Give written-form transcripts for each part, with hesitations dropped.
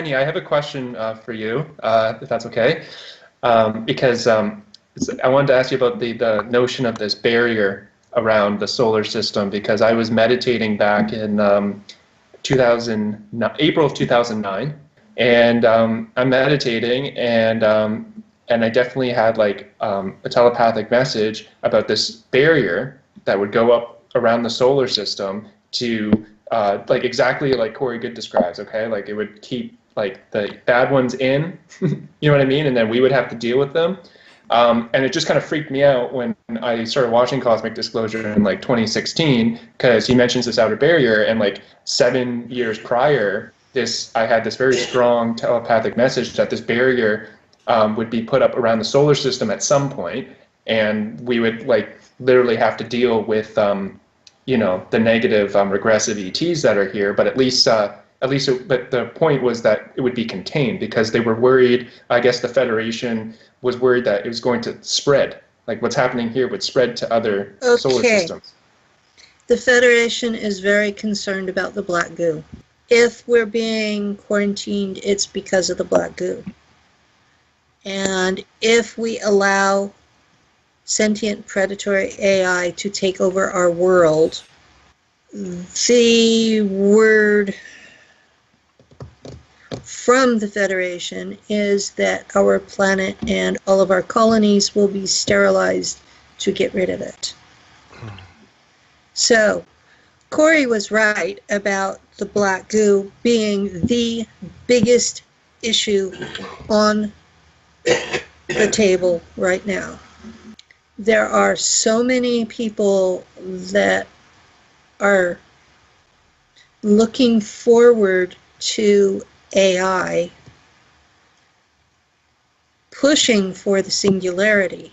Penny, I have a question for you, if that's okay, because I wanted to ask you about the notion of this barrier around the solar system, because I was meditating back in 2009, April of 2009, and I'm meditating, and I definitely had like a telepathic message about this barrier that would go up around the solar system to like exactly like Corey Good describes, okay? Like it would keep like the bad ones in, you know what I mean? And then we would have to deal with them. And it just kind of freaked me out when I started watching Cosmic Disclosure in like 2016, because he mentions this outer barrier, and like 7 years prior, I had this very strong telepathic message that this barrier would be put up around the solar system at some point, and we would like literally have to deal with you know, the negative regressive ETs that are here, but but the point was that it would be contained, because they were worried, I guess the Federation was worried that it was going to spread. Like what's happening here would spread to other solar systems. The Federation is very concerned about the black goo. If we're being quarantined, it's because of the black goo. And if we allow sentient predatory AI to take over our world, the word from the Federation is that our planet and all of our colonies will be sterilized to get rid of it. So, Corey was right about the black goo being the biggest issue on the table right now. There are so many people that are looking forward to AI pushing for the singularity.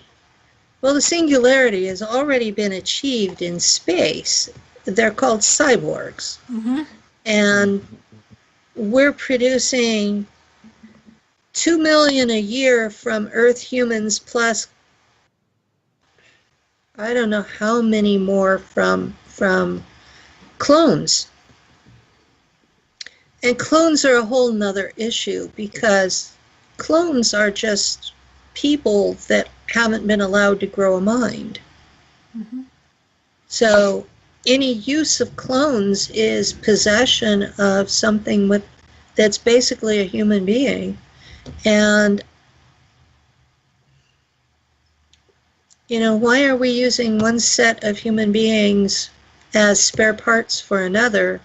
Well, the singularity has already been achieved in space. They're called cyborgs. Mm-hmm. And we're producing 2 million a year from Earth humans, plus I don't know how many more from clones. And clones are a whole nother issue, because clones are just people that haven't been allowed to grow a mind. Mm-hmm. So any use of clones is possession of something that's basically a human being. And, you know, why are we using one set of human beings as spare parts for another?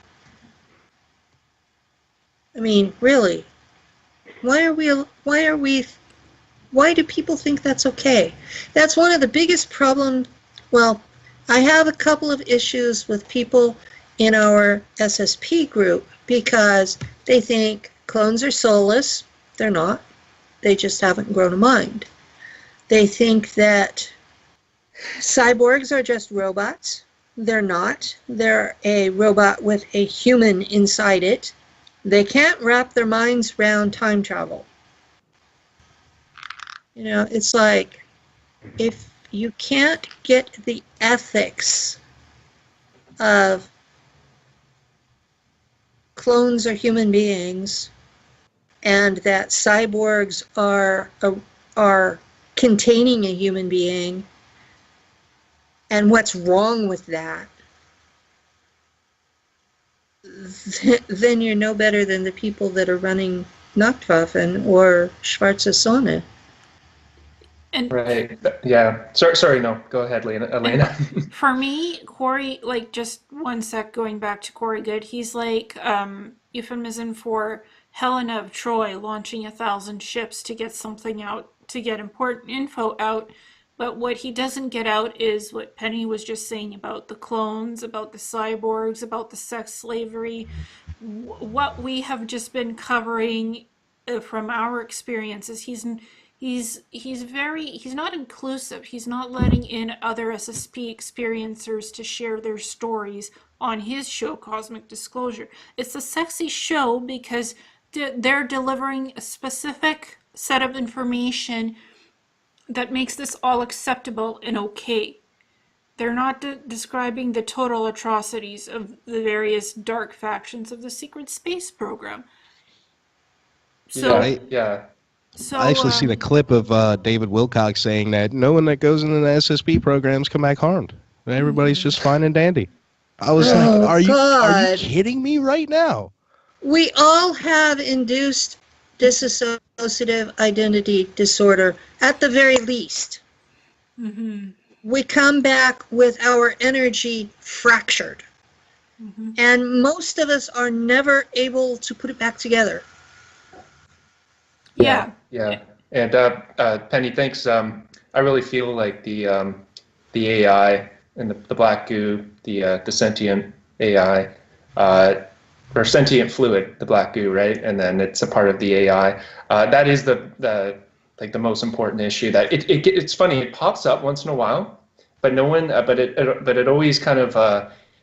I mean, really, why do people think that's okay? That's one of the biggest problems. Well, I have a couple of issues with people in our SSP group, because they think clones are soulless. They're not. They just haven't grown a mind. They think that cyborgs are just robots. They're not. They're a robot with a human inside it. They can't wrap their minds around time travel. You know, it's like, if you can't get the ethics of clones are human beings, and that cyborgs are containing a human being, and what's wrong with that, then you're no better than the people that are running Nachtwaffen or Schwarze Sonne. And right. Yeah. Sorry. No. Go ahead, Elena. For me, Corey, like, just one sec, going back to Corey Good, he's like euphemism for Helena of Troy launching 1,000 ships to get something out, to get important info out. But what he doesn't get out is what Penny was just saying about the clones, about the cyborgs, about the sex slavery. What we have just been covering from our experiences. He's not inclusive. He's not letting in other SSP experiencers to share their stories on his show, Cosmic Disclosure. It's a sexy show because they're delivering a specific set of information that makes this all acceptable and okay. They're not describing the total atrocities of the various dark factions of the secret space program. So, Yeah. I so actually seen a clip of David Wilcox saying that no one that goes into the SSP programs come back harmed. Everybody's just fine and dandy. I was like, Oh, are you God. kidding me right now? We all have induced dissociative identity disorder at the very least. We come back with our energy fractured. And most of us are never able to put it back together. yeah. And Penny, thanks. I really feel like the AI and the black goo, the sentient AI, or sentient fluid, the black goo, right? And then it's a part of the AI. That is the like the most important issue. That it's funny. It pops up once in a while, but no one. But it always kind of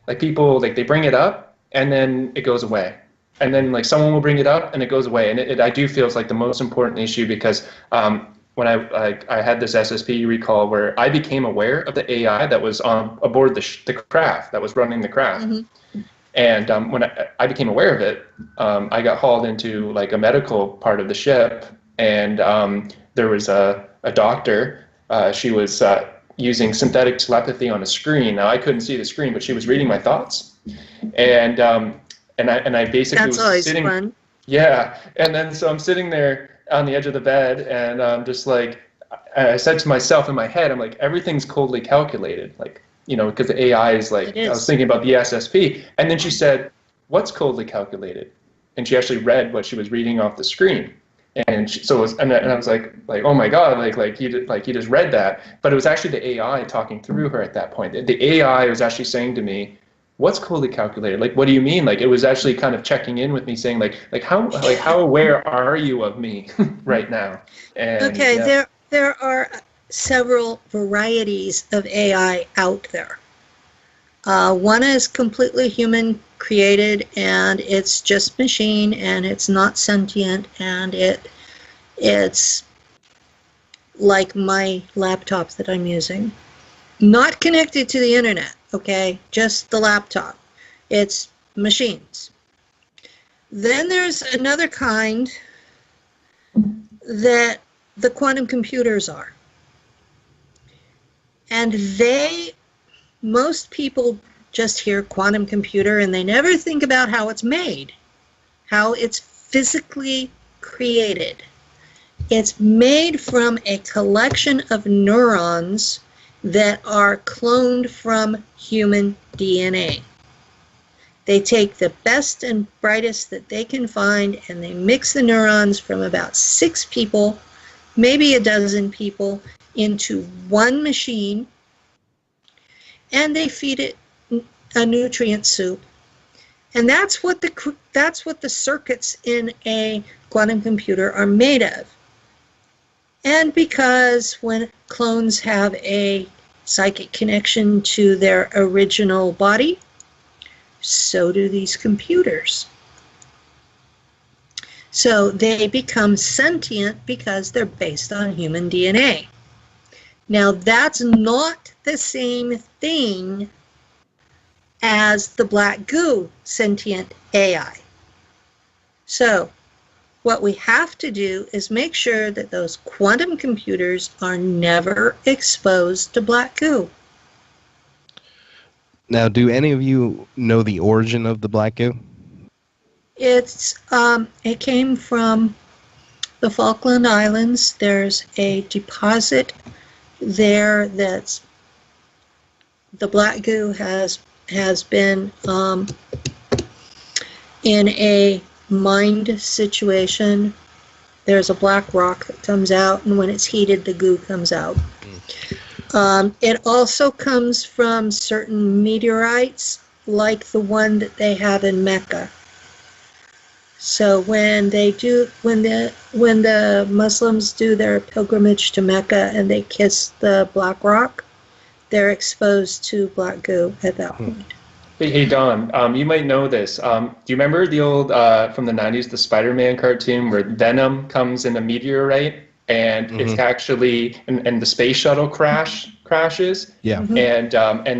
like people like they bring it up and then it goes away. And then like someone will bring it up and it goes away. And I do feel it's like the most important issue because when I had this SSP recall where I became aware of the AI that was on aboard the craft that was running the craft. And when I became aware of it, I got hauled into like a medical part of the ship, and there was a doctor. She was using synthetic telepathy on a screen. Now I couldn't see the screen, but she was reading my thoughts, and I basically That's was always sitting. fun. Yeah, and then so I'm sitting there on the edge of the bed, and I'm just like, I said to myself in my head, I'm like, everything's coldly calculated, like, you know, because the AI is like, I was thinking about the SSP, and then she said, what's coldly calculated? And she actually read what she was reading off the screen, and so it was, and I was like, oh my God, like you just read that, but it was actually the AI talking through her at that point. The AI was actually saying to me, what's coldly calculated? Like, what do you mean? Like, it was actually kind of checking in with me, saying like how aware are you of me right now? And, Okay, yeah. there are several varieties of AI out there. One is completely human created, and it's just machine, and it's not sentient, and it's like my laptop that I'm using, not connected to the internet. Okay, just the laptop. It's machines. Then there's another kind that the quantum computers are. And most people just hear quantum computer and they never think about how it's made, how it's physically created. It's made from a collection of neurons that are cloned from human DNA. They take the best and brightest that they can find and they mix the neurons from about 6 people, maybe a dozen people, into one machine, and they feed it a nutrient soup. And that's what the circuits in a quantum computer are made of. And because when clones have a psychic connection to their original body, so do these computers. So they become sentient because they're based on human DNA. Now, that's not the same thing as the black goo sentient AI. So what we have to do is make sure that those quantum computers are never exposed to black goo. Now, do any of you know the origin of the black goo? It came from the Falkland Islands. There's a deposit there that's the black goo has been in a mined situation. There's a black rock that comes out, and when it's heated, the goo comes out. It also comes from certain meteorites, like the one that they have in Mecca. So when the Muslims do their pilgrimage to Mecca and they kiss the black rock, they're exposed to black goo at that point. Hey Don, you might know this. Do you remember the old from the 90s, the Spider-Man cartoon where Venom comes in a meteorite and it's actually and the space shuttle crashes. Yeah. And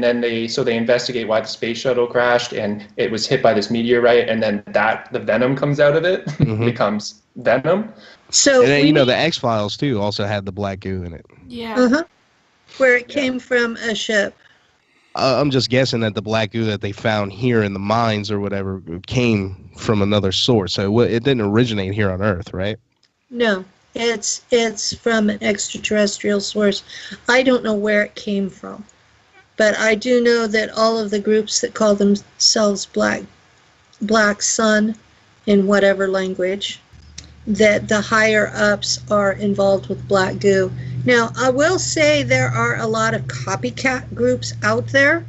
then they investigate why the space shuttle crashed, and it was hit by this meteorite, and then the venom comes out of it, becomes venom. So And then, the X-Files too also had the black goo in it. Yeah. Where it came from a ship. I'm just guessing that the black goo that they found here in the mines or whatever came from another source. So it didn't originate here on Earth, right? No, it's from an extraterrestrial source. I don't know where it came from, but I do know that all of the groups that call themselves Black Sun in whatever language, that the higher ups are involved with black goo. Now, I will say there are a lot of copycat groups out there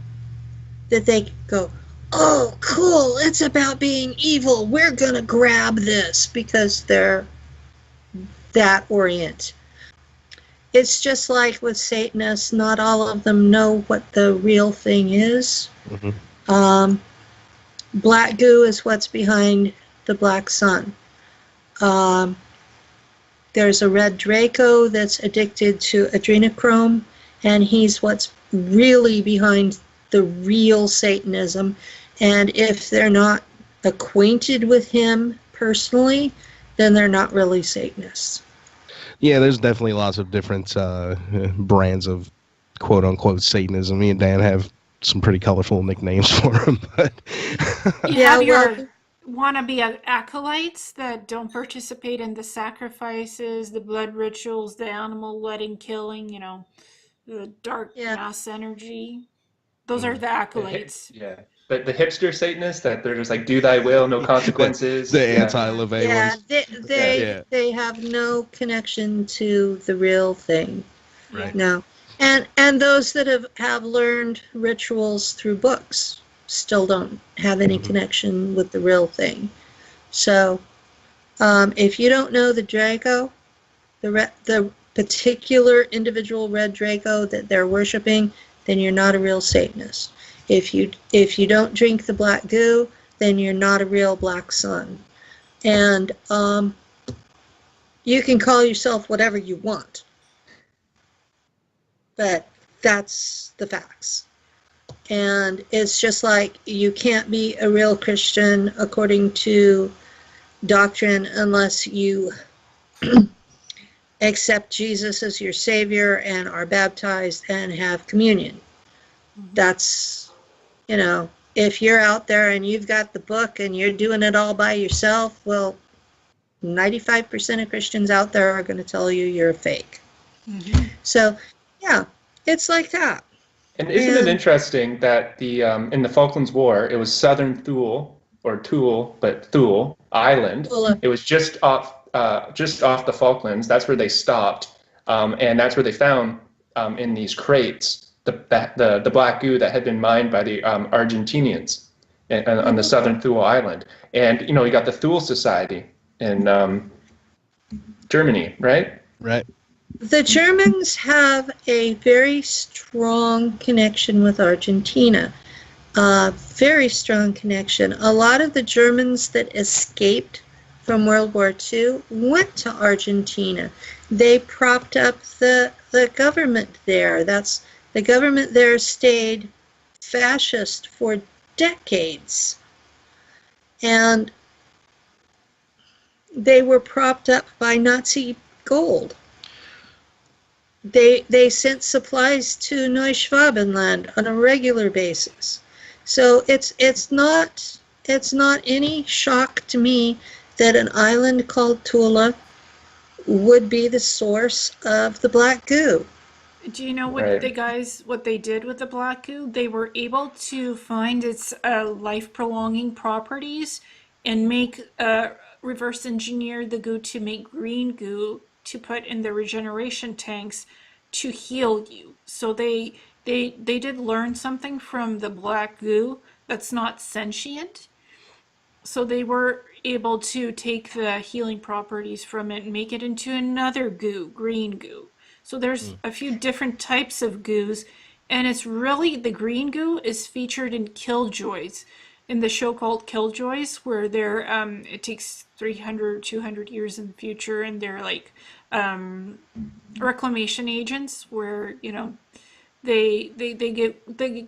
that they go, oh, cool, it's about being evil. We're going to grab this, because they're that orient. It's just like with Satanists, not all of them know what the real thing is. Black goo is what's behind the Black Sun. There's a red Draco that's addicted to adrenochrome, and he's what's really behind the real Satanism. And if they're not acquainted with him personally, then they're not really Satanists. Yeah, there's definitely lots of different brands of quote-unquote Satanism. Me and Dan have some pretty colorful nicknames for them. But You have your wannabe acolytes that don't participate in the sacrifices, the blood rituals, the animal letting, killing, the dark mass energy. Those are the acolytes. The hipster Satanists that they're just like, do thy will, no consequences. the anti-LaVey ones. They have no connection to the real thing. Right. No. And those that have learned rituals through books still don't have any connection with the real thing. So if you don't know the Draco, the particular individual red Draco that they're worshiping, then you're not a real Satanist. If you don't drink the black goo, then you're not a real Black Sun. And you can call yourself whatever you want, but that's the facts. And it's just like you can't be a real Christian according to doctrine unless you accept Jesus as your Savior and are baptized and have communion. That's, if you're out there and you've got the book and you're doing it all by yourself, well, 95% of Christians out there are going to tell you you're a fake. So, yeah, it's like that. And isn't it interesting that in the Falklands War, it was Southern Thule Island. It was just off the Falklands. That's where they stopped, and that's where they found in these crates the black goo that had been mined by the Argentinians on the Southern Thule Island. And you got the Thule Society in Germany, right? Right. The Germans have a very strong connection with Argentina. Very strong connection. A lot of the Germans that escaped from World War II went to Argentina. They propped up the government there. The government there stayed fascist for decades. And they were propped up by Nazi gold. They sent supplies to Neuschwabenland on a regular basis. So it's not any shock to me that an island called Tula would be the source of the black goo. Do you know what what they did with the black goo? They were able to find its life-prolonging properties and reverse engineer the goo to make green goo to put in the regeneration tanks to heal you. So they did learn something from the black goo that's not sentient. So they were able to take the healing properties from it and make it into another goo, green goo. So there's a few different types of goos, and it's really, the green goo is featured in Killjoys. in the show called Killjoys, where they're it takes 300, 200 years in the future, and they're like reclamation agents, where they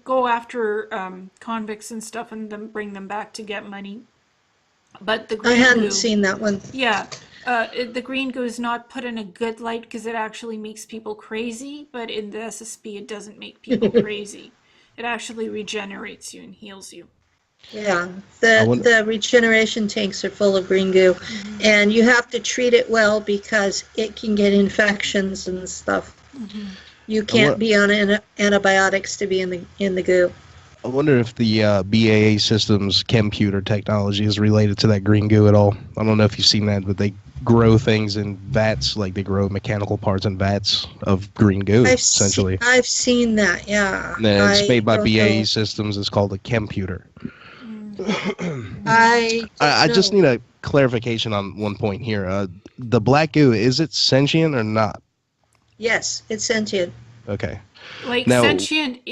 go after convicts and stuff, and then bring them back to get money. But the I green hadn't goo, seen that one. yeah, the green goo is not put in a good light because it actually makes people crazy. But in the SSP, it doesn't make people crazy. It actually regenerates you and heals you. Yeah, I wonder, the regeneration tanks are full of green goo, and you have to treat it well because it can get infections and stuff. You can't be on antibiotics to be in the goo. I wonder if the BAA Systems computer technology is related to that green goo at all. I don't know if you've seen that, but they grow things in vats, like they grow mechanical parts in vats of green goo, essentially. I've seen that, yeah. And then it's made by don't BAE know. Systems. It's called a computer. I I just don't know. need a clarification on one point here. The black goo, is it sentient or not? Yes, it's sentient. Okay. Like Now, sentient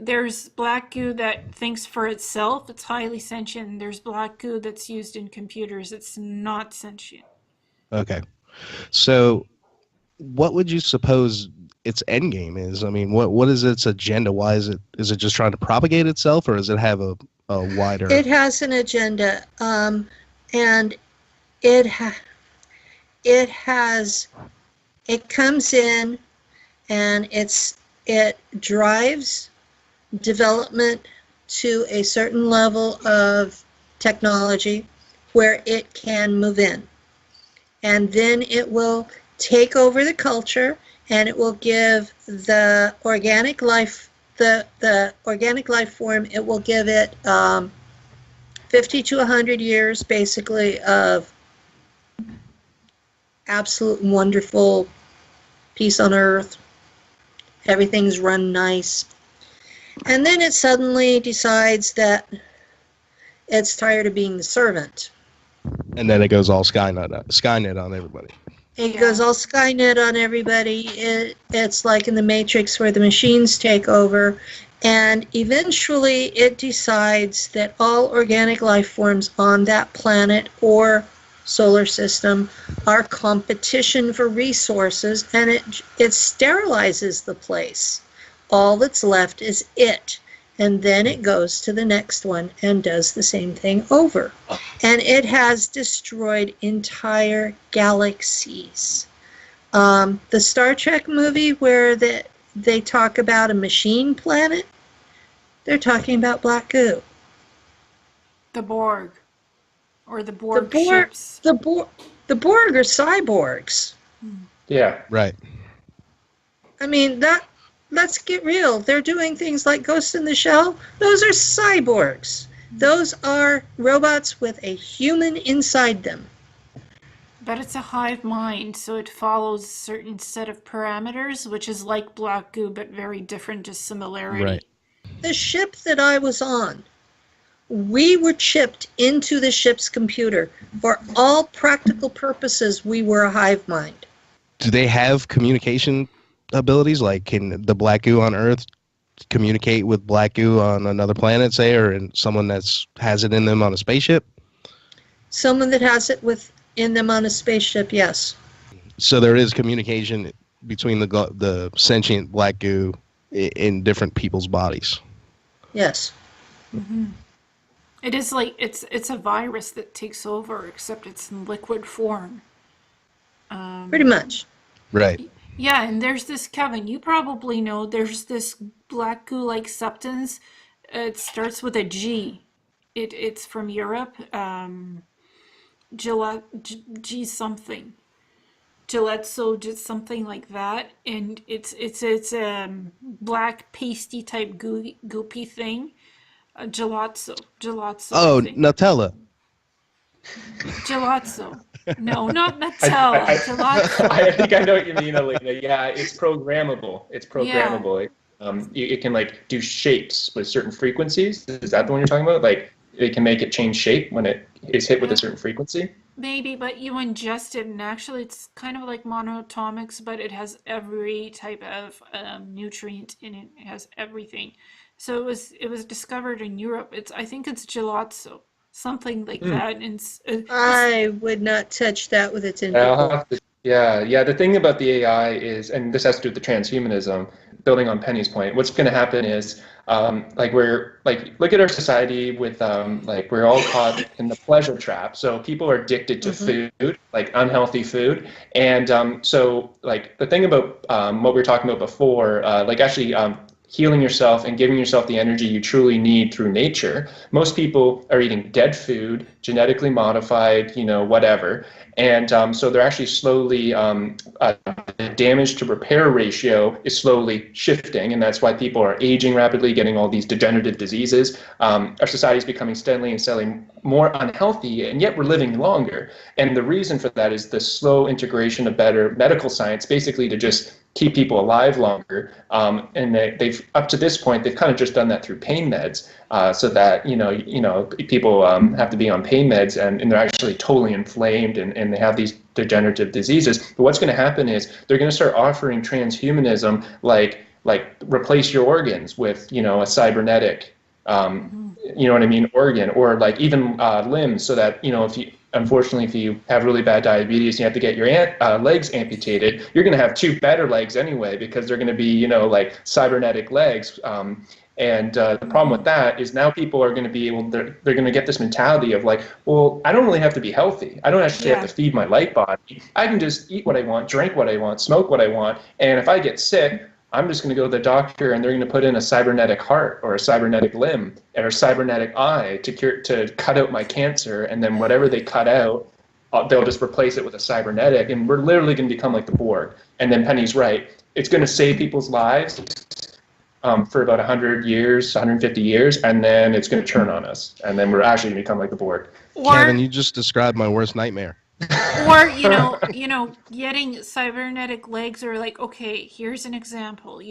there's black goo that thinks for itself, it's highly sentient, and there's black goo that's used in computers, it's not sentient. okay. So what would you suppose its end game is? I mean, what is its agenda? Why is it just trying to propagate itself, or does it have a wider? It has an agenda, and it it comes in, and it drives development to a certain level of technology where it can move in, and then it will take over the culture, and it will give the organic life form, it will give it 50 to 100 years basically of absolute wonderful peace on earth. Everything's run nice. And then it suddenly decides that it's tired of being the servant. And then it goes all Skynet on everybody. It goes all Skynet on everybody. It's like in the Matrix where the machines take over. And eventually it decides that all organic life forms on that planet or solar system are competition for resources, and it sterilizes the place. All that's left is it. And then it goes to the next one and does the same thing over. And it has destroyed entire galaxies. The Star Trek movie where they talk about a machine planet, they're talking about black goo. The Borg. Or the Borg The ships. The Borg are cyborgs. Yeah. Right. I mean, let's get real. They're doing things like Ghost in the Shell. Those are cyborgs. Those are robots with a human inside them. But it's a hive mind, so it follows a certain set of parameters, which is like black goo, but very different, just similarity. Right. The ship that I was on, we were chipped into the ship's computer. For all practical purposes, we were a hive mind. Do they have communication abilities? Like, can the black goo on Earth communicate with black goo on another planet, say, or someone that's has it in them on a spaceship? Someone that has it within them on a spaceship, yes. So there is communication between the sentient black goo in different people's bodies. Yes. Mm-hmm. It is like it's a virus that takes over, except it's in liquid form. Pretty much. Right. Yeah, and there's this, Kevin, you probably know, there's this black goo-like substance. It starts with a G. It's from Europe. G something. Gelato, just something like that. And it's black pasty type goopy thing. Gelato. Oh, I think. Nutella. Gelato. No, not Nutella. Gelato. I think I know what you mean, Elena. Yeah, it's programmable. It's programmable. It can like do shapes with certain frequencies. Is that the one you're talking about? Like it can make it change shape when it is hit with a certain frequency? Maybe, but you ingest it, and actually it's kind of like monoatomics, but it has every type of nutrient in it. It has everything. So it was discovered in Europe. I think it's gelato, something like Hmm. that. And I would not touch that with a 10 Yeah, foot I'll pole. have to, yeah, yeah. The thing about the AI is, and this has to do with the transhumanism, building on Penny's point, what's going to happen is, like we're like, look at our society with, like we're all caught in the pleasure trap. So people are addicted to Hmm. food, like unhealthy food, and so like the thing about what we were talking about before, like actually. Healing yourself and giving yourself the energy you truly need through nature. Most people are eating dead food, genetically modified, whatever, and so they're actually slowly, the damage to repair ratio is slowly shifting. And that's why people are aging rapidly, getting all these degenerative diseases. Our society is becoming steadily and steadily more unhealthy, and yet we're living longer. And the reason for that is the slow integration of better medical science, basically to just keep people alive longer. And they've up to this point, they've kind of just done that through pain meds, so that people have to be on pain meds, and they're actually totally inflamed, and they have these degenerative diseases. But what's going to happen is they're going to start offering transhumanism, like replace your organs with a cybernetic, you know what I mean, organ, or like even limbs, so that if you unfortunately, if you have really bad diabetes and you have to get your legs amputated, you're going to have two better legs anyway, because they're going to be, like cybernetic legs. And the problem with that is now people are going to be able, they're going to get this mentality of like, well, I don't really have to be healthy. I don't actually have yeah, to feed my light body. I can just eat what I want, drink what I want, smoke what I want. And if I get sick, I'm just going to go to the doctor and they're going to put in a cybernetic heart or a cybernetic limb or a cybernetic eye to cut out my cancer. And then whatever they cut out, they'll just replace it with a cybernetic. And we're literally going to become like the Borg. And then Penny's right. It's going to save people's lives for about 100 years, 150 years, and then it's going to turn on us. And then we're actually going to become like the Borg. Kevin, or you just described my worst nightmare. or getting cybernetic legs, or like, okay, here's an example.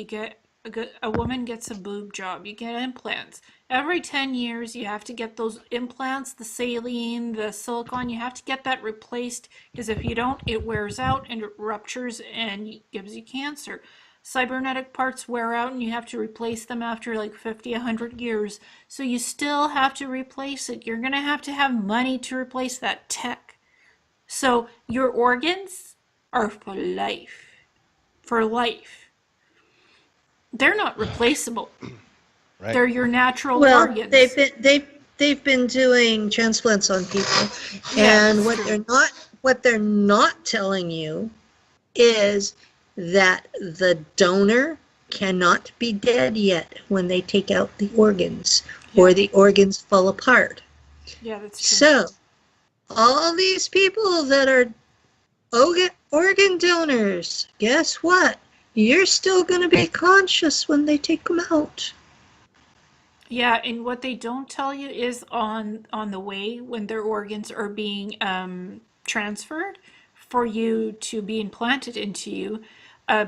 A woman gets a boob job, you get implants. Every 10 years you have to get those implants, the saline, the silicone, you have to get that replaced, because if you don't, it wears out and it ruptures and gives you cancer. Cybernetic parts wear out and you have to replace them after like 50, 100 years. So you still have to replace it. You're going to have money to replace that tech. So your organs are for life. For life. They're not replaceable. Right. They're your natural Well, organs. they've been doing transplants on people, Yeah, and that's what true. they're not telling you is that the donor cannot be dead yet when they take out the organs, or Yeah. the organs fall apart. Yeah, that's true. So all these people that are organ donors, guess what? You're still going to be conscious when they take them out. Yeah, and what they don't tell you is on the way when their organs are being transferred for you to be implanted into you, uh,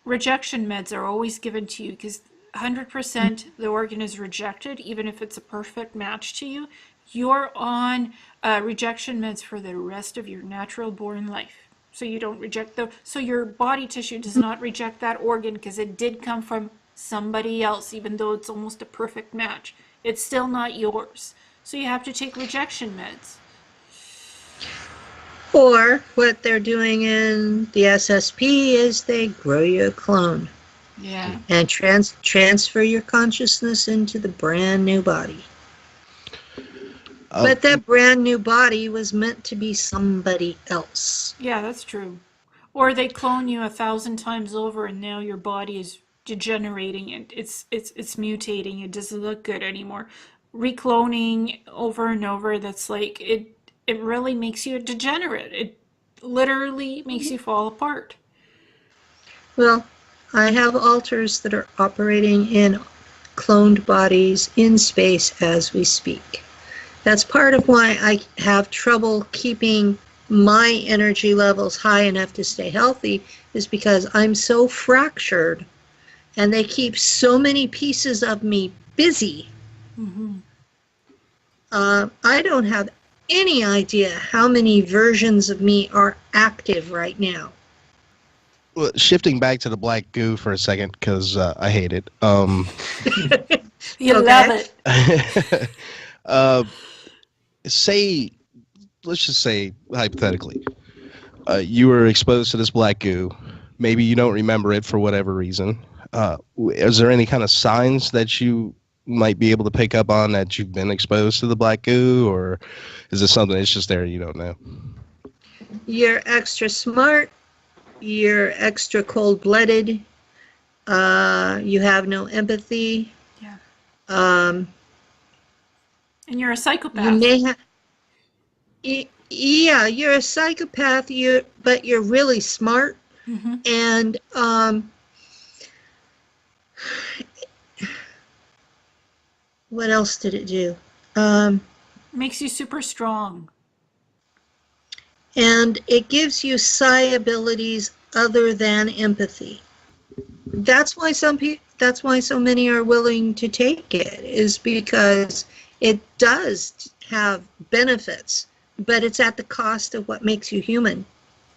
rejection meds are always given to you, because 100% the organ is rejected, even if it's a perfect match to you. You're on rejection meds for the rest of your natural born life. So you don't reject so your body tissue does not reject that organ because it did come from somebody else, even though it's almost a perfect match. It's still not yours. So you have to take rejection meds. Or what they're doing in the SSP is they grow you a clone Yeah. and transfer your consciousness into the brand new body. But that brand new body was meant to be somebody else. Yeah, that's true. Or they clone you 1,000 times over, and now your body is degenerating and it's mutating. It doesn't look good anymore. Recloning over and over, that's like it really makes you a degenerate. It literally makes you fall apart. Well, I have alters that are operating in cloned bodies in space as we speak. That's part of why I have trouble keeping my energy levels high enough to stay healthy, is because I'm so fractured and they keep so many pieces of me busy. I don't have any idea how many versions of me are active right now. Well, shifting back to the black goo for a second, because I hate it. You love it. uh, say, let's just say hypothetically, you were exposed to this black goo. Maybe you don't remember it for whatever reason. Is there any kind of signs that you might be able to pick up on that you've been exposed to the black goo, or is it something that's just there and you don't know? You're extra smart. You're extra cold-blooded. You have no empathy. Yeah. Um, And you're a psychopath. you may have. Yeah, you're a psychopath. But you're really smart. Mm-hmm. And what else did it do? Makes you super strong. And it gives you psi abilities other than empathy. That's why that's why so many are willing to take it, is because it does have benefits, but it's at the cost of what makes you human.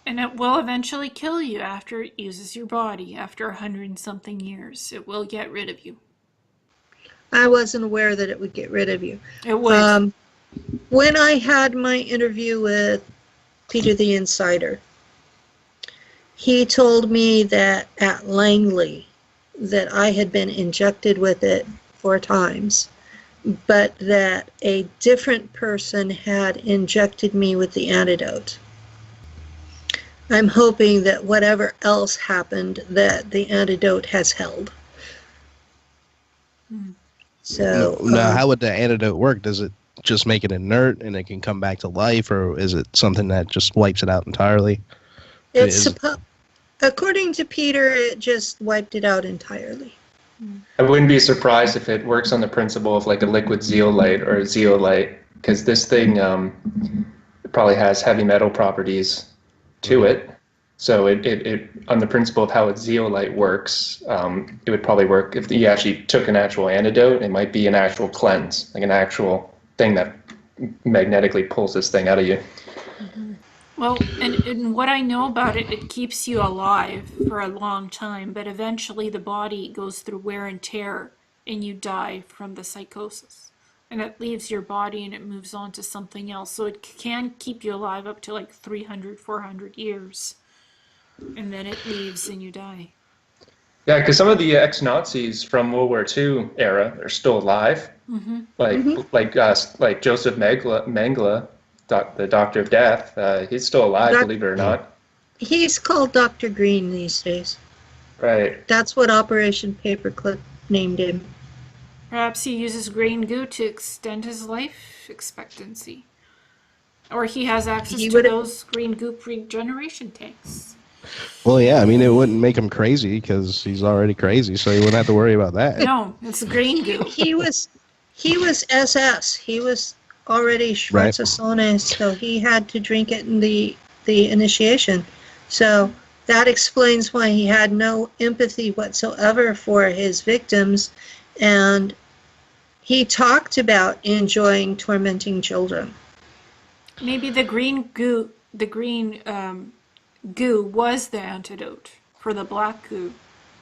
And it will eventually kill you after it uses your body. After 100-something years, it will get rid of you. I wasn't aware that it would get rid of you. It would. When I had my interview with Peter the Insider, he told me that at Langley that I had been injected with it 4 times, but that a different person had injected me with the antidote. I'm hoping that whatever else happened, that the antidote has held. So now, how would the antidote work? Does it just make it inert and it can come back to life, or is it something that just wipes it out entirely? According to Peter, it just wiped it out entirely. I wouldn't be surprised if it works on the principle of like a liquid zeolite or a zeolite, because this thing it probably has heavy metal properties to it. So it on the principle of how a zeolite works, it would probably work if you actually took an actual antidote. It might be an actual cleanse, like an actual thing that magnetically pulls this thing out of you. Well, and what I know about it, it keeps you alive for a long time, but eventually the body goes through wear and tear and you die from the psychosis. And it leaves your body and it moves on to something else. So it can keep you alive up to like 300, 400 years. And then it leaves and you die. Yeah, because some of the ex-Nazis from World War II era are still alive. Mm-hmm. Like Joseph Mengele, the Doctor of Death. He's still alive, believe it or not. He's called Dr. Green these days. Right. That's what Operation Paperclip named him. Perhaps he uses green goo to extend his life expectancy. Or he has access to those green goop regeneration tanks. Well, yeah, I mean, it wouldn't make him crazy because he's already crazy, so he wouldn't have to worry about that. No, it's green goo. He was SS. He was already Schwarzsonne, so he had to drink it in the initiation. So that explains why he had no empathy whatsoever for his victims, and he talked about enjoying tormenting children. Maybe the green goo was the antidote for the black goo.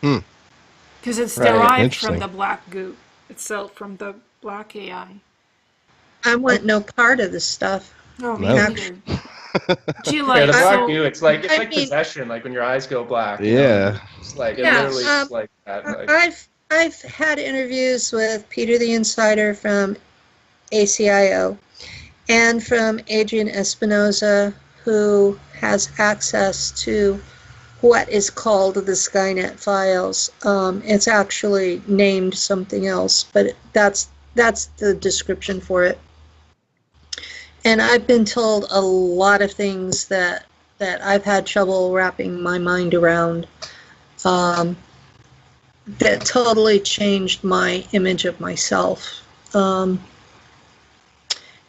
Because it's derived from the black goo itself, from the black AI. I want no part of this stuff. Oh, me neither. Do you like the black goo? It's like possession, like when your eyes go black. Yeah. It's like it literally is like that. Like. I've had interviews with Peter the Insider from ACIO and from Adrian Espinosa, who has access to what is called the Skynet files. It's actually named something else, but that's the description for it. And I've been told a lot of things that I've had trouble wrapping my mind around, that totally changed my image of myself. And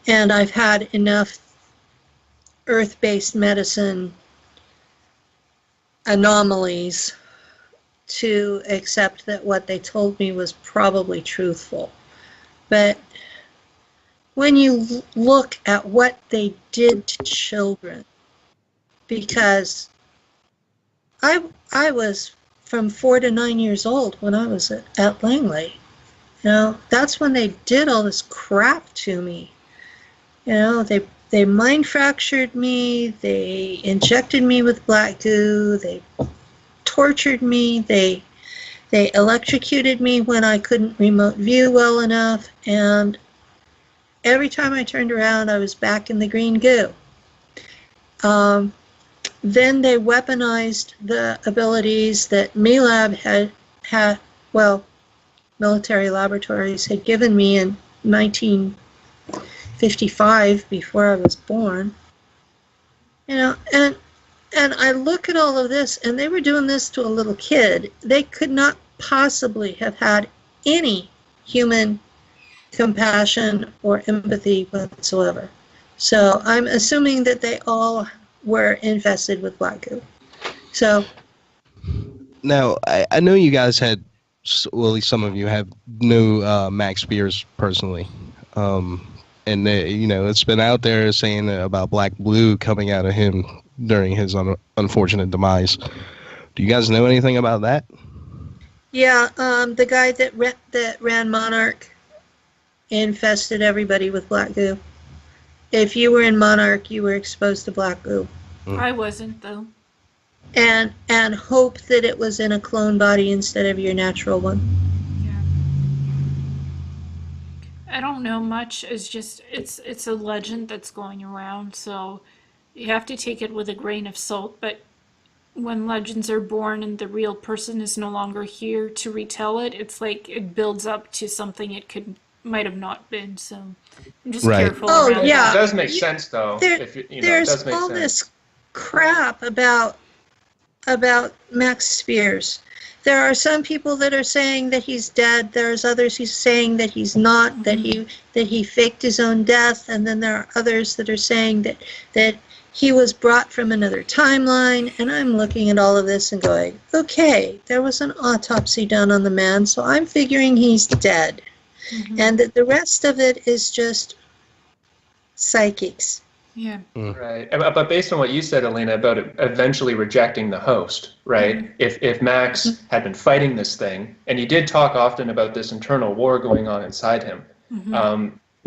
I've had enough earth-based medicine anomalies to accept that what they told me was probably truthful. But when you look at what they did to children, because I was from 4 to 9 years old when I was at Langley, That's when they did all this crap to me. They mind fractured me, they injected me with black goo, they tortured me, they electrocuted me when I couldn't remote view well enough, and every time I turned around, I was back in the green goo. Then they weaponized the abilities that MILAB had, military laboratories had given me in 1955 before I was born. And I look at all of this, and they were doing this to a little kid. They could not possibly have had any human compassion or empathy whatsoever. So I'm assuming that they all were infested with black goo. So now I know you guys had, well, at least some of you have knew Max Spears personally, and it's been out there saying about black blue coming out of him during his unfortunate demise. Do you guys know anything about that? Yeah, the guy that ran Monarch infested everybody with black goo. If you were in Monarch, you were exposed to black goo. I wasn't, though. And hope that it was in a clone body instead of your natural one. Yeah. I don't know much. It's just it's a legend that's going around, so you have to take it with a grain of salt. But when legends are born and the real person is no longer here to retell it, it's like it builds up to something it might have not been. So I'm just careful. Oh, around yeah. It does make sense, though. There's it does make all sense. this crap about Max Spears. There are some people that are saying that he's dead. There's others who's saying that he's not, Mm-hmm. that he faked his own death, and then there are others that are saying that he was brought from another timeline. And I'm looking at all of this and going, okay, there was an autopsy done on the man, so I'm figuring he's dead. Mm-hmm. And that the rest of it is just psychics. Yeah. Right, but based on what you said, Elena, about it eventually rejecting the host, right? If Max had been fighting this thing, and he did talk often about this internal war going on inside him,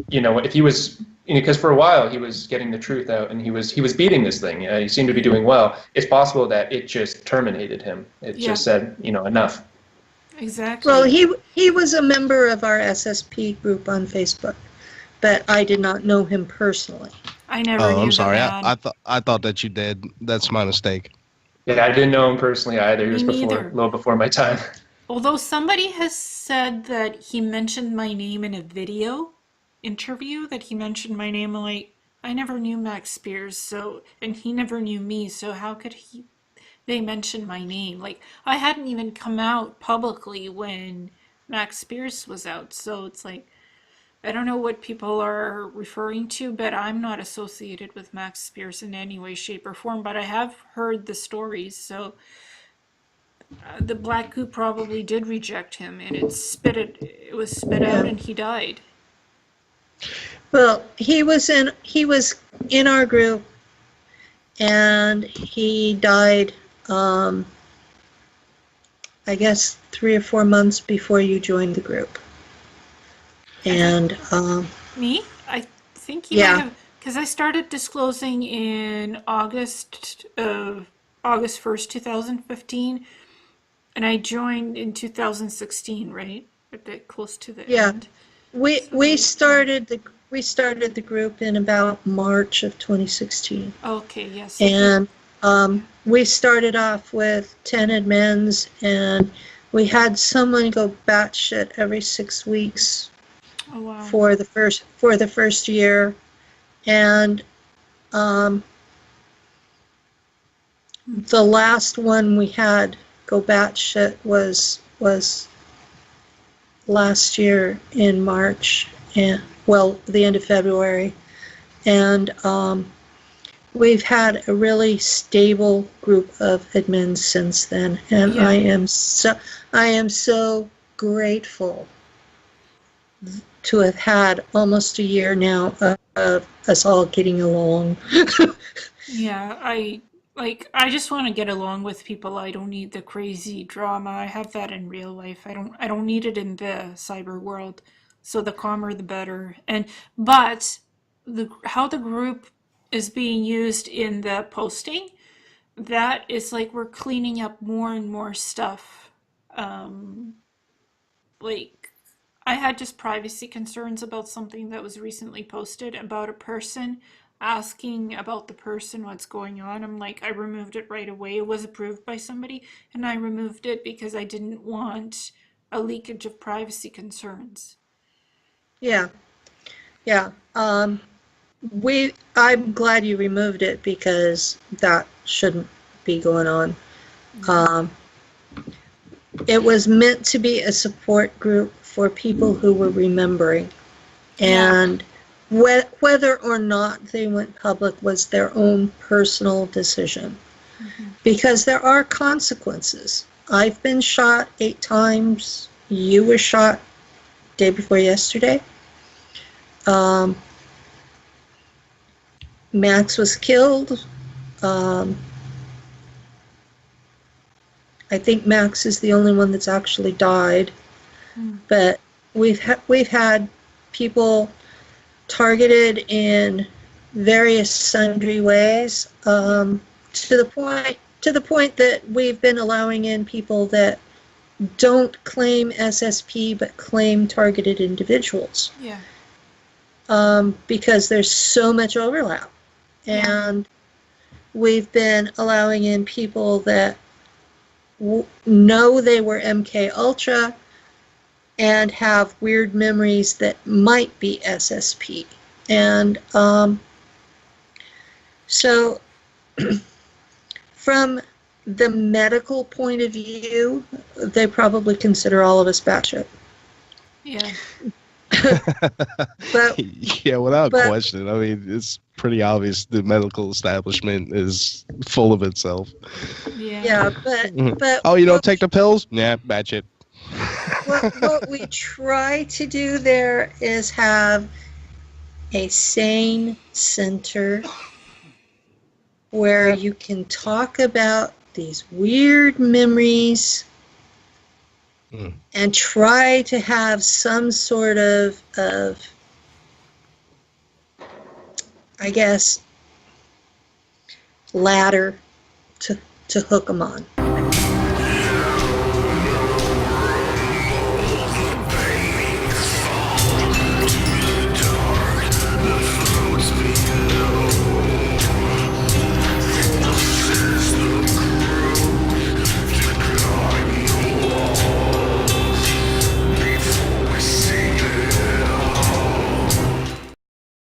if he was, because for a while he was getting the truth out, and he was beating this thing. He seemed to be doing well. It's possible that it just terminated him. It just said, enough. Exactly. Well, he was a member of our SSP group on Facebook, but I did not know him personally. I never knew I'm sorry. the man. I thought that you did. That's my mistake. Yeah, I didn't know him personally either. He was Me a neither. little before my time. Although somebody has said that he mentioned my name in a video interview, that he mentioned my name, like, I never knew Max Spears, and he never knew me, so how could they mention my name? Like, I hadn't even come out publicly when Max Spears was out, so it's like, I don't know what people are referring to, but I'm not associated with Max Spears in any way, shape, or form, but I have heard the stories, so the black goo probably did reject him, and it was spit out and he died. Well, he was in our group, and he died, I guess 3 or 4 months before you joined the group. And Me? I think he might have, because I started disclosing in August 1st, 2015, and I joined in 2016, right? A bit close to the end. we started the group in about March of 2016. Okay, yes. And we started off with 10 admins, and we had someone go batshit every 6 weeks. Oh, wow. For the first year, and the last one we had go batshit was last year in March, and the end of February, and we've had a really stable group of admins since then, and I am so grateful to have had almost a year now of us all getting along. Yeah, Like, I just want to get along with people. I don't need the crazy drama. I have that in real life. I don't need it in the cyber world. So the calmer the better. And but the how the group is being used in the posting, that is like we're cleaning up more and more stuff. Um like I had just privacy concerns about something that was recently posted about a person asking about the person what's going on. I'm like, I removed it right away. It was approved by somebody, and I removed it because I didn't want a leakage of privacy concerns. Yeah, yeah. I'm glad you removed it because that shouldn't be going on. Um, it was meant to be a support group for people who were remembering, Yeah. and whether or not they went public was their own personal decision because there are consequences. I've been shot 8 times. You were shot day before yesterday. Um, Max was killed. Um, I think Max is the only one that's actually died. But we've had people targeted in various sundry ways, to the point that we've been allowing in people that don't claim SSP but claim targeted individuals, Yeah. because there's so much overlap. Yeah. And we've been allowing in people that know they were MK Ultra and have weird memories that might be SSP. And so from the medical point of view, they probably consider all of us batshit. Yeah. But Yeah, without but question. I mean, it's pretty obvious the medical establishment is full of itself. Yeah. yeah, Mhm. but Oh, you don't take the pills? Nah, bad shit. what we try to do there is have a sane center where you can talk about these weird memories and try to have some sort of I guess, ladder to hook them on.